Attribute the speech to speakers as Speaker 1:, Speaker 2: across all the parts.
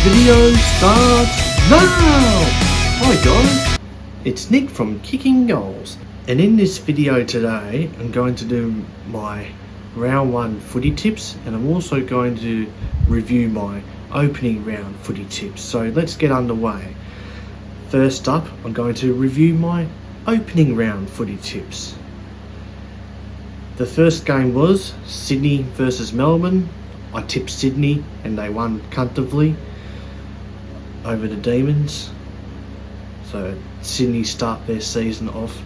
Speaker 1: Video starts now! Hi guys, it's Nick from Kicking Goals, and in this video today I'm going to do my round 1 footy tips, and I'm also going to review my opening round footy tips. So let's get underway. First up, I'm going to review my opening round footy tips. The first game was Sydney versus Melbourne. I tipped Sydney and they won comfortably over the Demons. So Sydney start their season off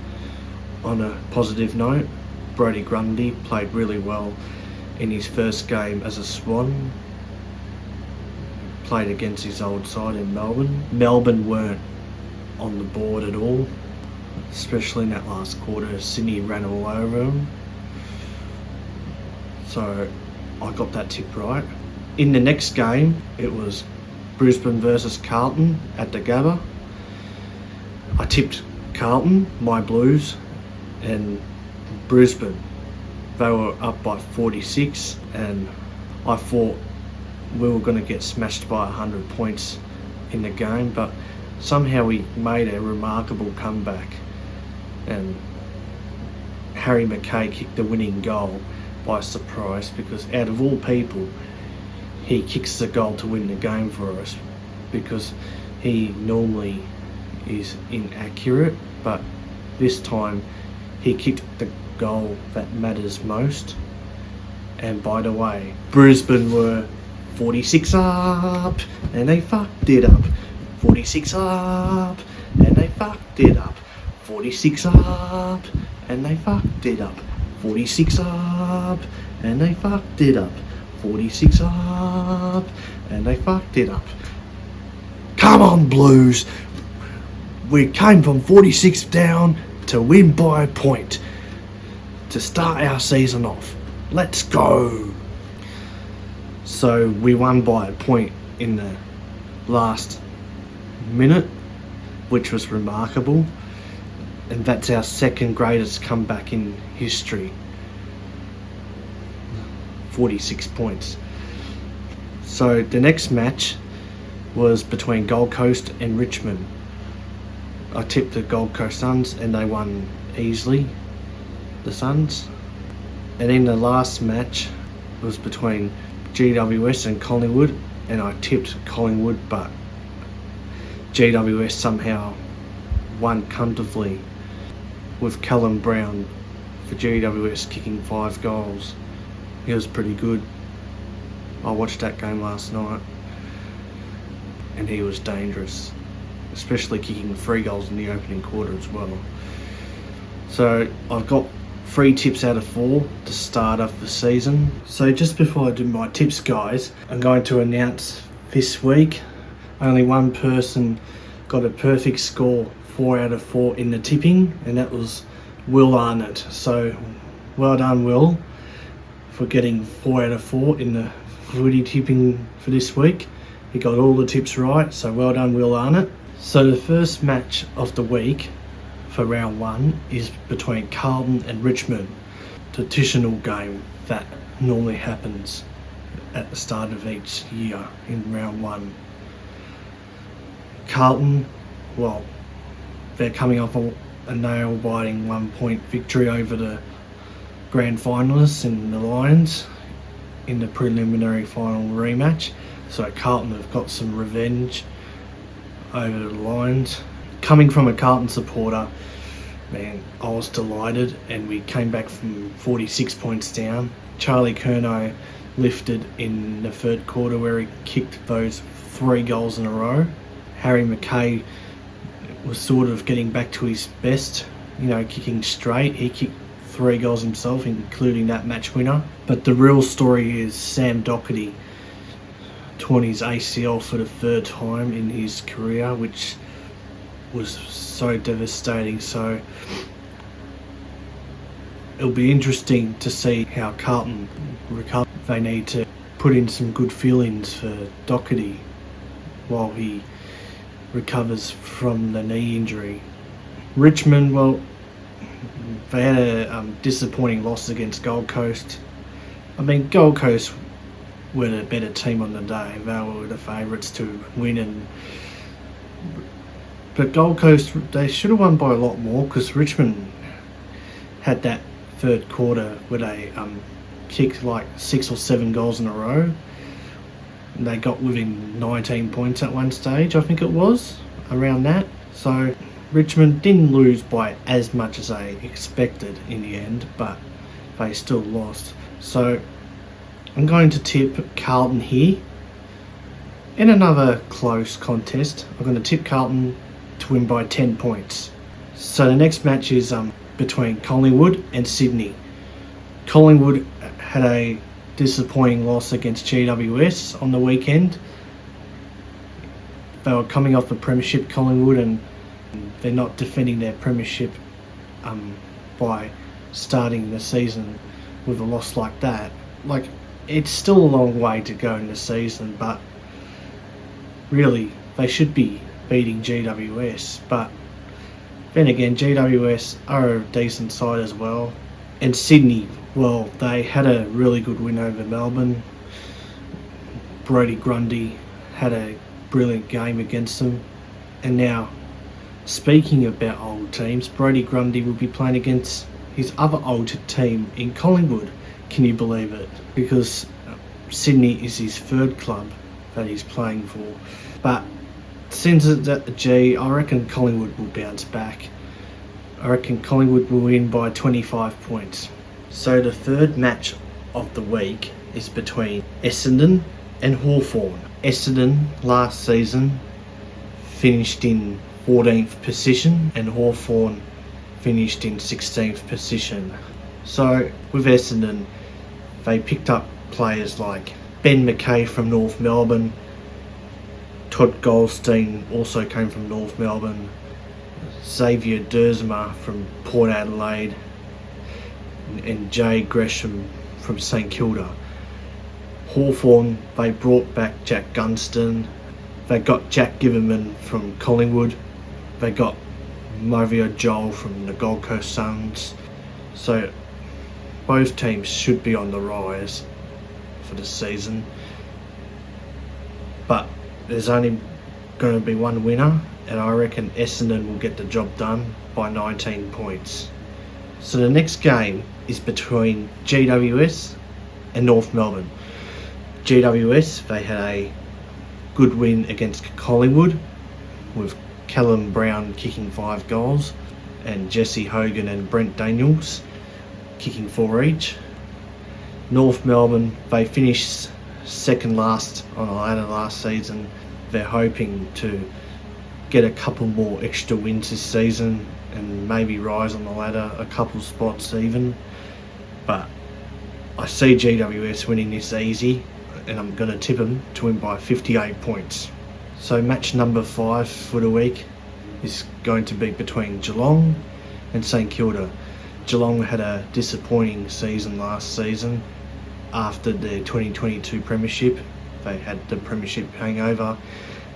Speaker 1: on a positive note. Brodie Grundy played really well in his first game as a Swan. Played against his old side in Melbourne. Melbourne weren't on the board at all, especially in that last quarter. Sydney ran all over them. So I got that tip right. In the next game, it was Brisbane versus Carlton at the Gabba. I tipped Carlton, my Blues, and Brisbane. They were up by 46, and I thought we were going to get smashed by 100 points in the game, but somehow we made a remarkable comeback, and Harry McKay kicked the winning goal by surprise, because out of all people, he kicks the goal to win the game for us, because he normally is inaccurate, but this time he kicked the goal that matters most. And by the way, Brisbane were 46 up and they fucked it up. 46 up and they fucked it up. 46 up and they fucked it up. 46 up and they fucked it up. 46 up and they fucked it up. Come on, Blues. We came from 46 down to win by a point to start our season off. Let's go. So we won by a point in the last minute, which was remarkable, and that's our second greatest comeback in history. 46 points. So the next match was between Gold Coast and Richmond. I tipped the Gold Coast Suns and they won easily, the Suns. And in the last match was between GWS and Collingwood, and I tipped Collingwood, but GWS somehow won comfortably, with Callum Brown for GWS kicking 5 goals. He was pretty good. I watched that game last night and he was dangerous, especially kicking 3 goals in the opening quarter as well. So I've got 3 tips out of 4 to start off the season. So just before I do my tips, guys, I'm going to announce this week only one person got a perfect score, 4 out of 4 in the tipping, and that was Will Arnott. So well done, Will, for getting 4 out of 4 in the footy tipping for this week. He got all the tips right, so well done, Will Arnott. So the first match of the week for round 1 is between Carlton and Richmond. The traditional game that normally happens at the start of each year in round 1. Carlton, well, they're coming off a nail-biting 1-point victory over the grand finalists in the Lions in the preliminary final rematch. So Carlton have got some revenge over the Lions. Coming from a Carlton supporter, man, I was delighted, and we came back from 46 points down. Charlie Curnow lifted in the third quarter where he kicked those 3 goals in a row. Harry McKay was sort of getting back to his best, kicking straight. He kicked 3 goals himself, including that match winner. But the real story is Sam Docherty torn his ACL for the 3rd time in his career, which was so devastating. So it'll be interesting to see how Carlton recover. They need to put in some good feelings for Docherty while he recovers from the knee injury. Richmond, well, they had a disappointing loss against Gold Coast. I mean, Gold Coast were the better team on the day. They were the favourites to win, but Gold Coast, they should have won by a lot more, because Richmond had that third quarter where they kicked like 6 or 7 goals in a row. And they got within 19 points at one stage, I think it was, around that. So Richmond didn't lose by as much as they expected in the end, but they still lost. So I'm going to tip Carlton here in another close contest. I'm going to tip Carlton to win by 10 points. So the next match is between Collingwood and Sydney. Collingwood had a disappointing loss against GWS on the weekend. They were coming off the premiership, Collingwood, and they're not defending their premiership by starting the season with a loss like that. Like, it's still a long way to go in the season, but really they should be beating GWS. But then again, GWS are a decent side as well. And Sydney, well, they had a really good win over Melbourne. Brodie Grundy had a brilliant game against them. And now, speaking about old teams, Brodie Grundy will be playing against his other old team in Collingwood. Can you believe it? Because Sydney is his third club that he's playing for. But since it's at the G, I reckon Collingwood will bounce back. I reckon Collingwood will win by 25 points. So the third match of the week is between Essendon and Hawthorn. Essendon last season finished in 14th position and Hawthorn finished in 16th position. So with Essendon, they picked up players like Ben McKay from North Melbourne. Todd Goldstein also came from North Melbourne. Xavier Dersma from Port Adelaide. And Jay Gresham from St Kilda. Hawthorn, they brought back Jack Gunston. They got Jack Giverman from Collingwood. They got Movio Joel from the Gold Coast Suns. So both teams should be on the rise for the season. But there's only going to be one winner, and I reckon Essendon will get the job done by 19 points. So the next game is between GWS and North Melbourne. GWS, they had a good win against Collingwood with Callum Brown kicking 5 goals and Jesse Hogan and Brent Daniels kicking 4 each. North Melbourne, they finished second last on the ladder last season. They're hoping to get a couple more extra wins this season and maybe rise on the ladder a couple spots even. But I see GWS winning this easy, and I'm going to tip them to win by 58 points. So match number 5 for the week is going to be between Geelong and St Kilda. Geelong had a disappointing season last season after the 2022 premiership. They had the premiership hangover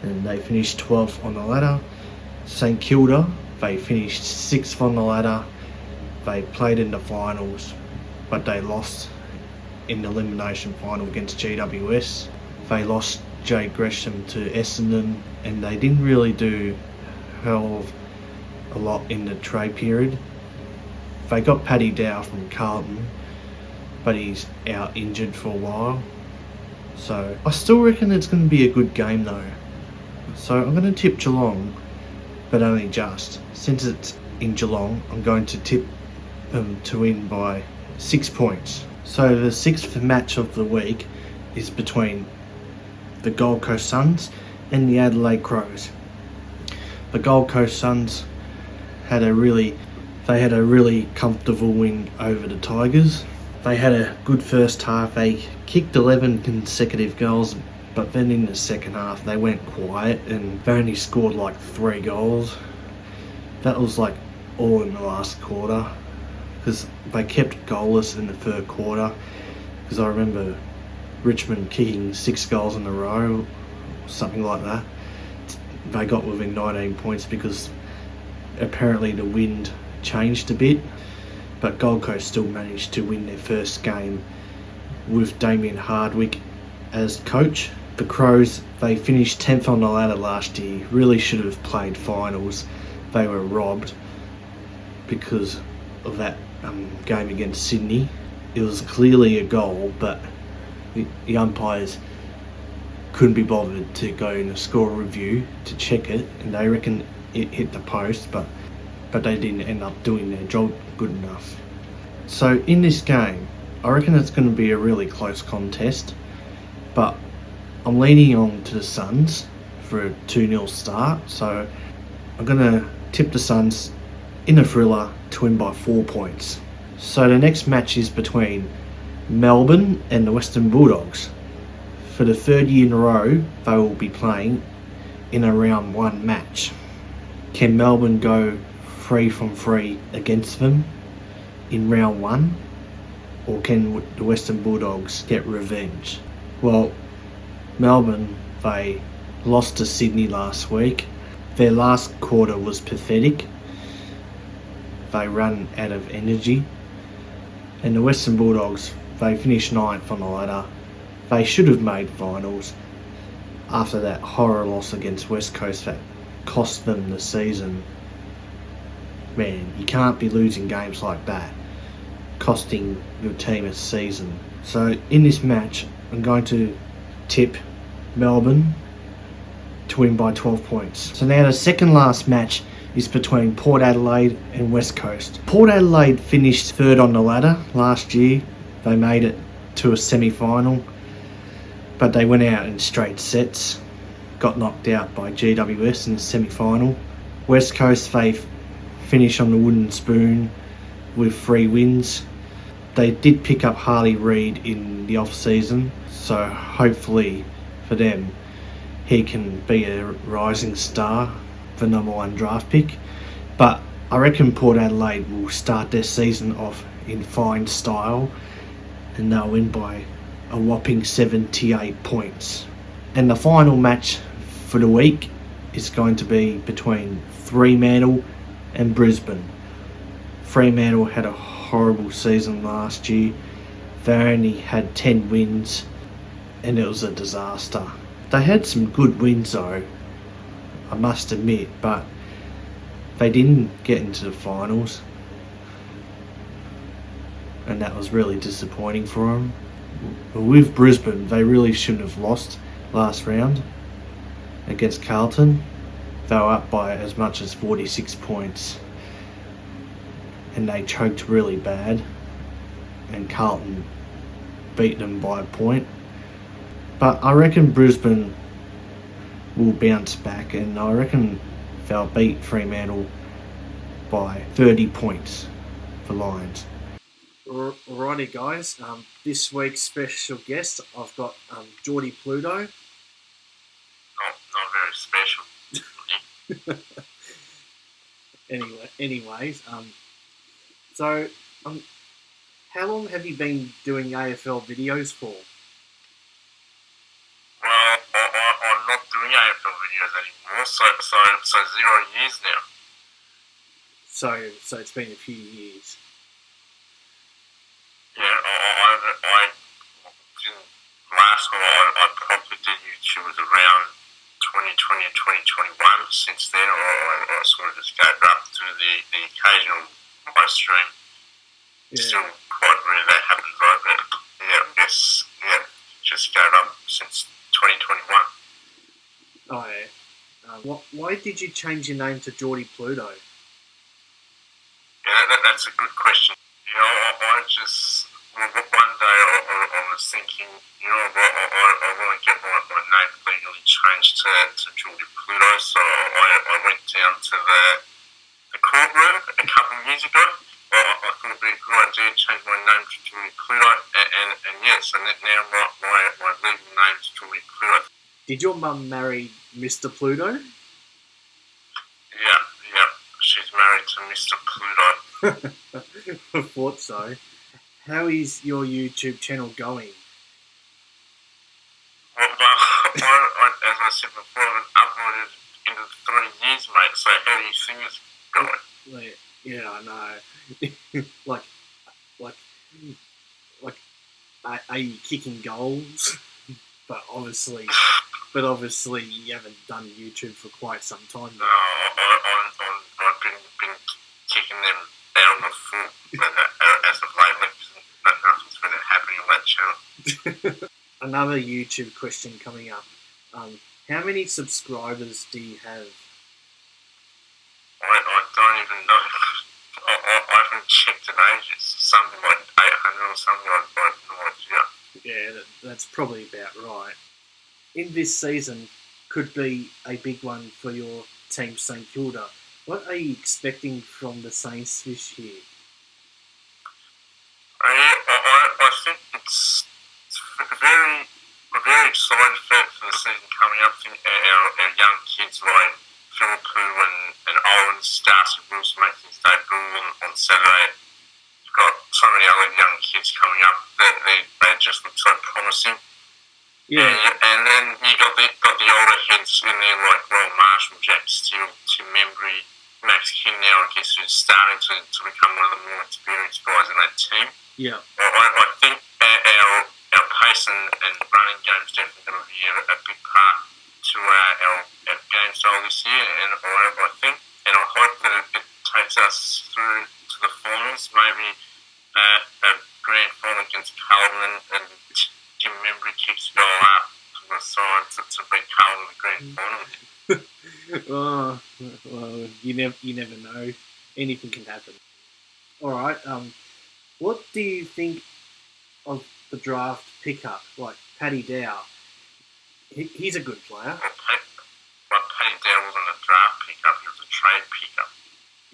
Speaker 1: and they finished 12th on the ladder. St Kilda, they finished 6th on the ladder. They played in the finals, but they lost in the elimination final against GWS. They lost Jay Gresham to Essendon, and they didn't really do hell of a lot in the trade period. They got Paddy Dow from Carlton, but he's out injured for a while. So I still reckon it's going to be a good game though. So I'm going to tip Geelong, but only just. Since it's in Geelong, I'm going to tip them to win by 6 points. So the 6th match of the week is between the Gold Coast Suns and the Adelaide Crows. The Gold Coast Suns had a really comfortable win over the Tigers. They had a good first half. They kicked 11 consecutive goals, but then in the second half they went quiet and they only scored like 3 goals. That was like all in the last quarter, because they kept goalless in the third quarter, because I remember Richmond kicking 6 goals in a row, something like that. They got within 19 points because apparently the wind changed a bit, but Gold Coast still managed to win their first game with Damien Hardwick as coach. The Crows, they finished 10th on the ladder last year. Really should have played finals. They were robbed because of that game against Sydney. It was clearly a goal, but the umpires couldn't be bothered to go in a score review to check it, and they reckon it hit the post, but they didn't end up doing their job good enough. So in this game, I reckon it's going to be a really close contest, but I'm leaning on to the Suns for a 2-0 start, so I'm going to tip the Suns in a thriller to win by 4 points. So the next match is between Melbourne and the Western Bulldogs. For the third year in a row, they will be playing in a round 1 match. Can Melbourne go 3 from 3 against them in round 1? Or can the Western Bulldogs get revenge? Well, Melbourne, they lost to Sydney last week. Their last quarter was pathetic. They ran out of energy. And the Western Bulldogs, they finished 9th on the ladder. They should have made finals after that horror loss against West Coast that cost them the season. Man, you can't be losing games like that, costing your team a season. So in this match, I'm going to tip Melbourne to win by 12 points. So now the second last match is between Port Adelaide and West Coast. Port Adelaide finished 3rd on the ladder last year. They made it to a semi-final, but they went out in straight sets, got knocked out by GWS in the semi-final. West Coast, they finished on the wooden spoon with 3 wins. They did pick up Harley Reid in the off-season, so hopefully for them he can be a rising star, the number 1 draft pick. But I reckon Port Adelaide will start their season off in fine style and they'll win by a whopping 78 points. And the final match for the week is going to be between Fremantle and Brisbane. Fremantle had a horrible season last year. They only had 10 wins and it was a disaster. They had some good wins though, I must admit, but they didn't get into the finals, and that was really disappointing for them. With Brisbane, they really shouldn't have lost last round against Carlton. They were up by as much as 46 points and they choked really bad, and Carlton beat them by a point. But I reckon Brisbane will bounce back, and I reckon they'll beat Fremantle by 30 points for Lions. Alrighty guys, this week's special guest, I've got Geordie Pluto.
Speaker 2: Not very special.
Speaker 1: Anyways, so how long have you been doing AFL videos for?
Speaker 2: Well, I'm not doing AFL videos anymore, so 0 years now.
Speaker 1: So it's been a few years.
Speaker 2: Yeah, I didn't last one. I probably did YouTube was around 2020 and 2021. Since then, I sort of just gave up to the occasional live stream.
Speaker 1: Yeah.
Speaker 2: Still quite rare that happens, right? But yeah, I guess just gave up since 2021.
Speaker 1: Oh yeah. Why did you change your name to Geordie Pluto?
Speaker 2: Yeah, that's a good question. You know, I just, one day I was thinking, you know, I want to get my name legally changed to Geordie Pluto, so I went down to the courtroom a couple of years ago. I thought it would be a good idea to change my name to Geordie Pluto, and yes, and now my legal name is Geordie Pluto.
Speaker 1: Did your mum marry Mr. Pluto?
Speaker 2: Yeah, she's married to Mr. Pluto.
Speaker 1: I thought so. How is your YouTube channel going?
Speaker 2: Well, as I said before, I've uploaded in 3 years, mate, so how do you think it's going?
Speaker 1: Yeah, I know. like, are you kicking goals? But obviously you haven't done YouTube for quite some time
Speaker 2: No,
Speaker 1: now.
Speaker 2: I've been kicking them out of the foot as of late. Nothing's been happening on that channel.
Speaker 1: Another YouTube question coming up. How many subscribers do you have?
Speaker 2: I don't even know. I haven't checked in ages. Something like 800 or something. I have no idea.
Speaker 1: Yeah, that's probably about right. In this season, could be a big one for your team, St Kilda. What are you expecting from the Saints this year?
Speaker 2: I think it's very, we're very excited for the season coming up. I think our young kids like Philippu and Owens, Darcy Wilson making his debut on Saturday. You've got so many other young kids coming up that they just look so promising.
Speaker 1: Yeah.
Speaker 2: And then you got the older heads in there like Royal Marshall, Jack Steele, Tim Membry, Max King now, I guess, who's starting to become one of the more experienced guys in that team.
Speaker 1: Yeah.
Speaker 2: I think our pace and running game is definitely going to be a big part to our game style this year, and I think and I hope that it takes us through to the finals, maybe a grand final against Carlton and Jim Membry kicks the goal up to the side to beat Carlton in the grand final.
Speaker 1: Oh, well, you never know. Anything can happen. All right. What do you think of the draft pickup, like Paddy Dow? He's a good player.
Speaker 2: Well, Paddy Dow wasn't a draft pickup; he was a trade pickup.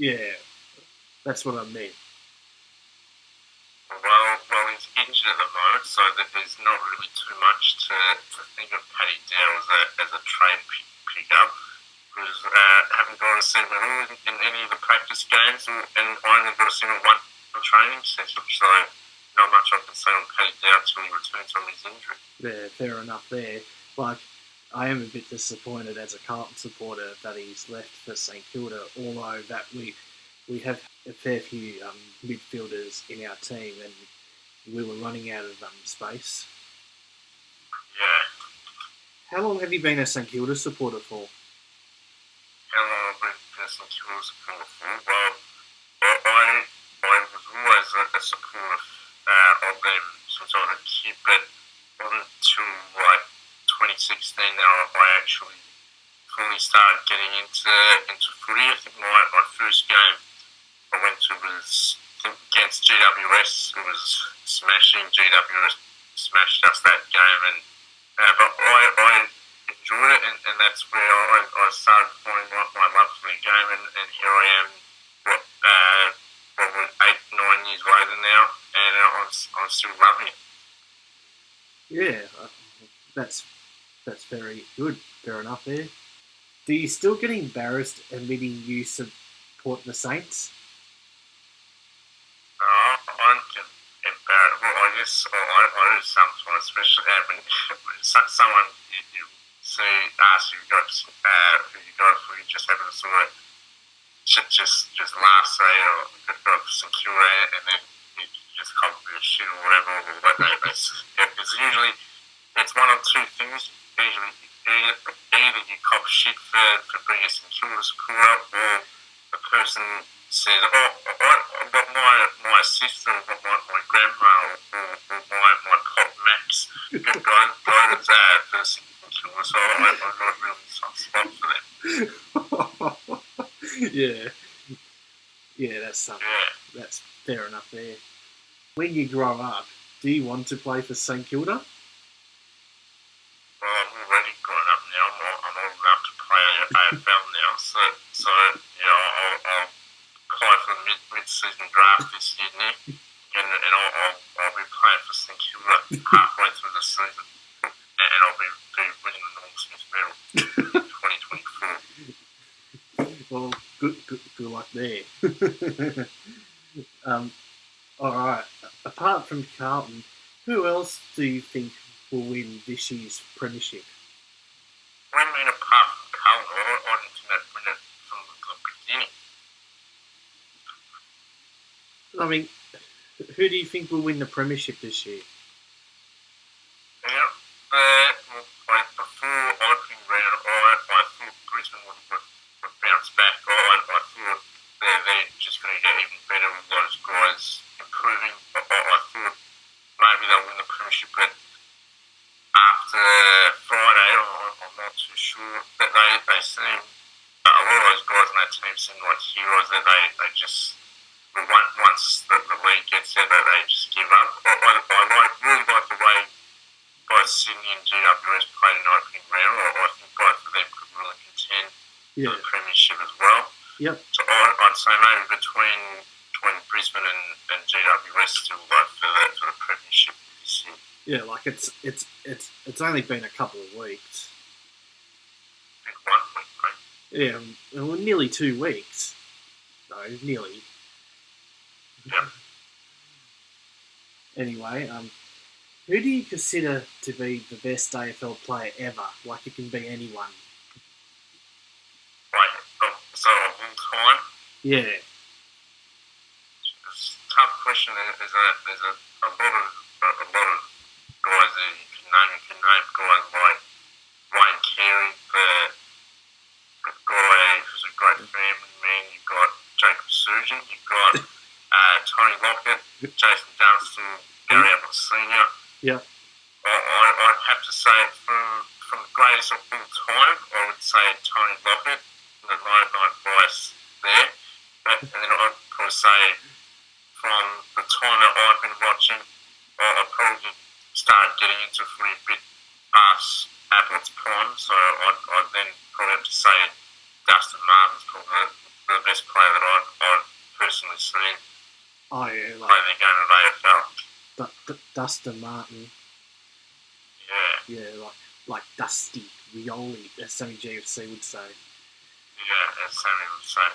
Speaker 1: Yeah, that's what I meant.
Speaker 2: Well, he's injured at the moment, so that there's not really too much to think of Paddy Dow as a trade pickup. Because haven't got to see him at all in any of the practice games, and I only got to see him at one training session, so not much I can say on Paddy Dow until he returns from his injury.
Speaker 1: Yeah, fair enough there. Like, I am a bit disappointed as a Carlton supporter that he's left for St Kilda, although that we have a fair few midfielders in our team, and we were running out of space.
Speaker 2: Yeah.
Speaker 1: How long have you been a St Kilda supporter for?
Speaker 2: How long have I been a St Kilda supporter for? Well, I was always a supporter of them since I was a kid, but it wasn't until like 2016 that I actually fully started getting into footy. I think my first game I went to was against GWS. It was smashing. GWS smashed us that game, and but I enjoyed it, and that's where I started finding my love for the game, and here I am, probably 8-9 years later now, and I'm still loving it.
Speaker 1: Yeah, that's very good. Fair enough there. Do you still get embarrassed admitting you support the Saints?
Speaker 2: I'm embarrassed. Well, I guess I do sometimes, especially when someone you see asks you who you go for, you just have to sort of just laugh, say, or go for some Kilda, and then you just cop a bit of shit or whatever. It's usually it's one of two things. Usually, either you cop shit for bringing some Kilda support up, or a person says, what my sister, or what my grandma, or my pop Max guidance for some Kilda, so I'm not really soft spot for them.
Speaker 1: Yeah, that's something. Yeah. That's fair enough there. When you grow up, do you want to play for St Kilda?
Speaker 2: Well, I'm already grown up now. I'm old enough to play AFL now, so I'll apply for the mid-season draft this year, Nick, and I'll be playing for St Kilda halfway through the season, and I'll be winning the Norm Smith medal in 2024.
Speaker 1: Well, good luck there. All right. Apart from Carlton, who else do you think will win this year's premiership?
Speaker 2: What do you mean apart from Carlton? I didn't think they'd win it from the beginning.
Speaker 1: I mean, who do you think will win the premiership this year?
Speaker 2: Yeah, get even better with those guys improving. I thought maybe they'll win the premiership, but after Friday, I'm not too sure. That they seem, a lot of those guys on that team seem like heroes, that they just, once the league gets there, that they just give up. I really like the way both Sydney and GWS played an opening round. I think both of them could really contend for the premiership as well.
Speaker 3: Yep.
Speaker 2: So I'd say maybe between Brisbane and GWS still like for the premiership this year.
Speaker 3: Yeah, like it's only been a couple of weeks.
Speaker 2: I think 1 week, mate.
Speaker 3: Yeah, well, nearly 2 weeks. No, nearly.
Speaker 2: Yeah.
Speaker 3: Anyway, who do you consider to be the best AFL player ever? Like, it can be anyone.
Speaker 2: Right. So of all time.
Speaker 3: Yeah.
Speaker 2: It's a tough question. There's a lot of guys that you can name. You can name guys like Wayne Carey, the guy who's a great family man. You've got Jacob Surgeon. You've got Tony Lockett, Jason Dunstall, Gary Ablett Senior.
Speaker 3: Yeah.
Speaker 2: I'd have to say from the greatest of all time, I would say Tony Lockett. No bias there. And then I'd probably say from the time that I've been watching, I probably started getting into footy a bit past Ablett's prime. So I'd then probably have to say Dustin Martin's probably the best player that I've personally seen play the game of AFL.
Speaker 3: Dustin Martin.
Speaker 2: Yeah.
Speaker 3: Yeah, like Dusty Rioli, as Sammy GFC would say.
Speaker 2: Yeah, as Sammy would say.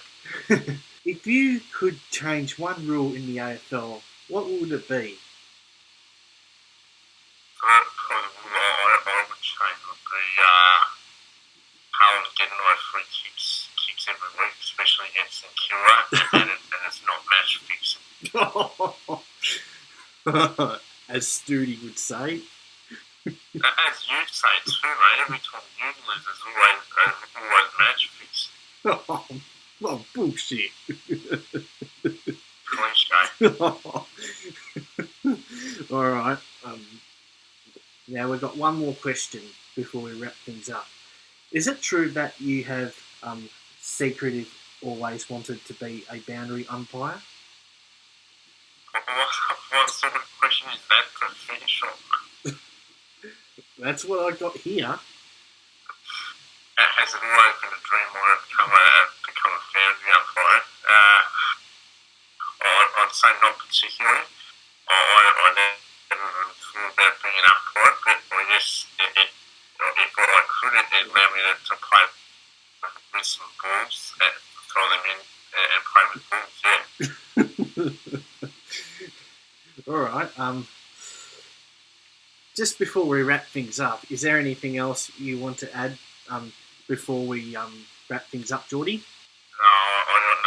Speaker 3: If you could change one rule in the AFL, what would it be?
Speaker 2: Probably the rule I would change would be Harlan getting no free kicks every week, especially against Kilra, and it's not match fixing.
Speaker 3: As Studi would say.
Speaker 2: As you'd say too, mate, every time you lose, there's always match fixing.
Speaker 3: Oh, bullshit.
Speaker 2: Cliche.
Speaker 3: Alright. Now we've got one more question before we wrap things up. Is it true that you have secretly always wanted to be a boundary umpire?
Speaker 2: What sort of question is that to finish on?
Speaker 3: That's what I got here.
Speaker 2: Has it always been a dream of mine to become a boundary umpire? I'd say not particularly. I never really thought about being an umpire, but I guess if I could, it allowed me to play with some balls, throw them in and play with balls, yeah.
Speaker 3: Alright, just before we wrap things up, is there anything else you want to add before we wrap things up, Geordie?
Speaker 2: No, I got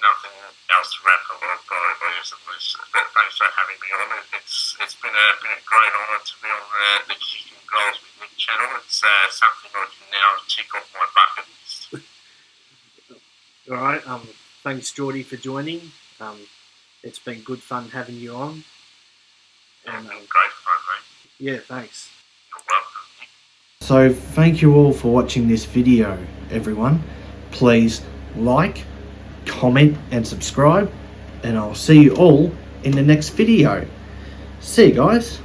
Speaker 2: nothing else to wrap up. But thanks for having me on. It's been a great honour to be on the Kicking Goals with Nick channel. It's something I can now tick off my bucket list.
Speaker 3: Alright, thanks Geordie for joining. It's been good fun having you on.
Speaker 2: And, great fun, mate.
Speaker 3: Yeah, thanks.
Speaker 2: You're welcome, Nick.
Speaker 1: So thank you all for watching this video, everyone. Please like, comment and subscribe, and I'll see you all in the next video. See you guys.